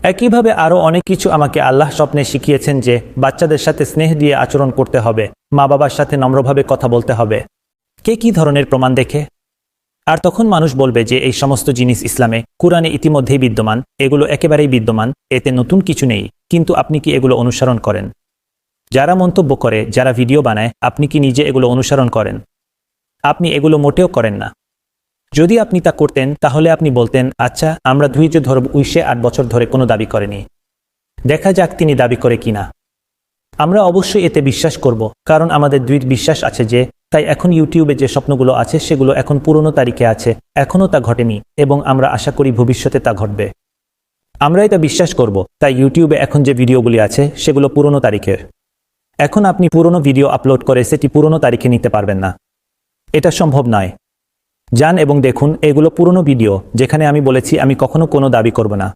একইভাবে আরও অনেক কিছু আমাকে আল্লাহ স্বপ্নে শিখিয়েছেন যে বাচ্চাদের সাথে স্নেহ দিয়ে আচরণ করতে হবে, মা বাবার সাথে নম্রভাবে কথা বলতে হবে। কে কী ধরনের প্রমাণ দেখে? আর তখন মানুষ বলবে যে এই সমস্ত জিনিস ইসলামে, কুরআনে ইতিমধ্যেই বিদ্যমান, এগুলো একেবারেই বিদ্যমান, এতে নতুন কিছু নেই। কিন্তু আপনি কি এগুলো অনুসরণ করেন? যারা মন্তব্য করে, যারা ভিডিও বানায়, আপনি কি নিজে এগুলো অনুসরণ করেন? আপনি এগুলো মোটেও করেন না। যদি আপনি তা করতেন তাহলে আপনি বলতেন, আচ্ছা, আমরা ধৈর্য ধরব, 8 বছর ধরে কোনো দাবি করেনি, দেখা যাক তিনি দাবি করে কিনা। আমরা অবশ্যই এতে বিশ্বাস করব, কারণ আমাদের দৃঢ় বিশ্বাস আছে যে তাই এখন ইউটিউবে যে স্বপ্নগুলো আছে সেগুলো এখন পুরনো তারিখে আছে, এখনও তা ঘটেনি এবং আমরা আশা করি ভবিষ্যতে তা ঘটবে। আমরা এটা বিশ্বাস করব, তাই ইউটিউবে এখন যে ভিডিওগুলি আছে সেগুলো পুরনো তারিখের। এখন আপনি পুরনো ভিডিও আপলোড করে সেটি পুরনো তারিখে নিতে পারবেন না, এটা সম্ভব নয়। যান এবং দেখুন, এগুলো পুরনো ভিডিও যেখানে আমি বলেছি আমি কখনো কোনো দাবি করব না।